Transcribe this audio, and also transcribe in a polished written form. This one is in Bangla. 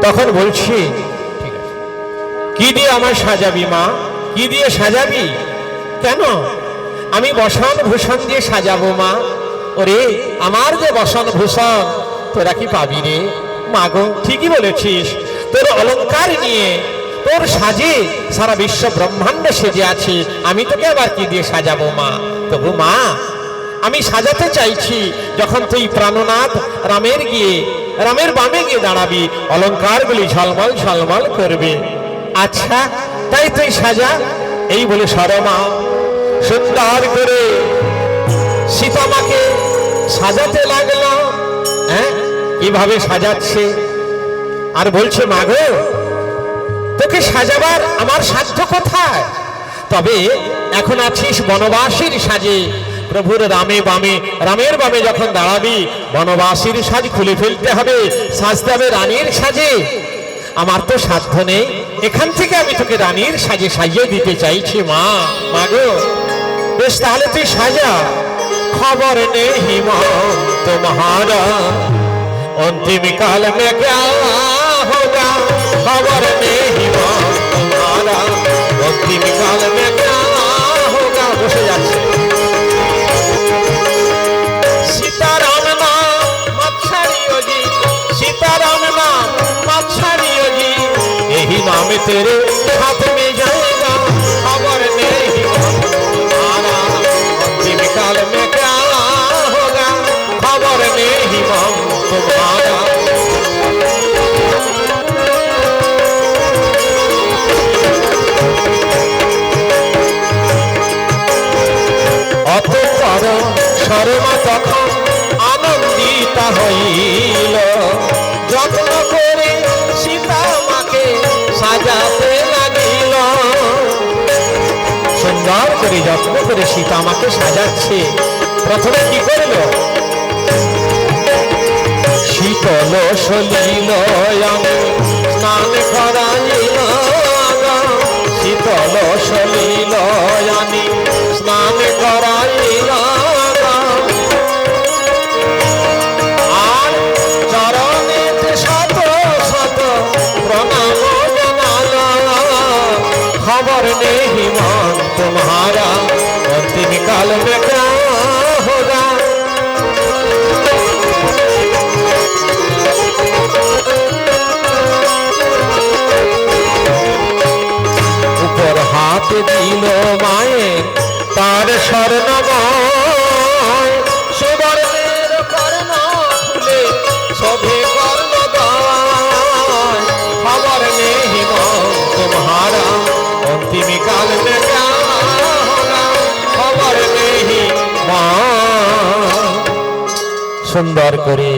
তখন বলছি, ঠিক আছে, কি দিয়ে আমার সাজাবি মা? কি দিয়ে সাজাবি? কেন? আমি বসন ভূষণ দিয়ে সাজাবো মা। ওরে আমার যে বসন ভূষণ তোরা কি পাবি রে? মাগো ঠিকই বলেছিস, তোর অলংকার নিয়ে তোর সাজে সারা বিশ্ব ব্রহ্মাণ্ড সেজে আছে, আমি তোকে আবার কি দিয়ে সাজাবো মা? তবু মা আমি সাজাতে চাইছি, যখন তুই প্রাণনাথ রামের বামে গিয়ে দাঁড়াবি, অলংকারগুলি ঝলমল ঝলমল করবে। আচ্ছা তাই তুই সাজা। এই বলে সরমা সুন্দর করে সীতামাকে সাজাতে লাগলো। হ্যাঁ, কিভাবে সাজাচ্ছে আর বলছে, মাগো তোকে সাজাবার আমার সাধ্য কোথায়? তবে এখন আছিস বনবাসীর সাজে, প্রভুর রামের বামে যখন দাঁড়াবি, বনবাসীর সাজ খুলে ফেলতে হবে, সাজতে হবে রানীর সাজে। আমার তো সাধ্য নেই, এখান থেকে আমি তোকে রানীর সাজে সাজিয়ে দিতে চাইছি মা। মাগো বেশ, তাহলে তুই সাজা। খবর নেই হিমন্ত মহারা अंतिम काल में क्या होगा, खबर नहीं हिम्मत तुम्हारा अंतिम काल में क्या होगा। বসে যাচ্ছে सीताराम नाम मत छाड़ियो जी, सीताराम नाम मत छाड़ियो जी, यही नाम तेरे हाथ में जाएगा, खबर नहीं हिम्मत तुम्हारा अंतिम काल में क्या होगा, खबर नहीं हिम्मत तुम्हारा। অতঃপর শর্মা তখন আনন্দিতা হইল, যত্ন করে সীতা মাকে সাজাতে লাগিল। সুন্দর করে যত্ন করে সীতা মাকে সাজাচ্ছে। প্রথমে কি করলো? শীতল সলিল স্নান করাইল, শীতল সলিল স্নান করাইল, আর চরণেতে শত শত প্রণাম জানাল, খবর নেই হিমন্ত तुम्हारा अंतिम काल में क्या होगा। হাত দিল মায়ের তার স্বর্ণময়, সুবর্ণের কর্ণ ফুলে শোভে কর্ণদয়, খবর নেই হিমন্ত तुम्हारा अंतिम काल में क्या होगा, खबर नहीं। মা সুন্দর করে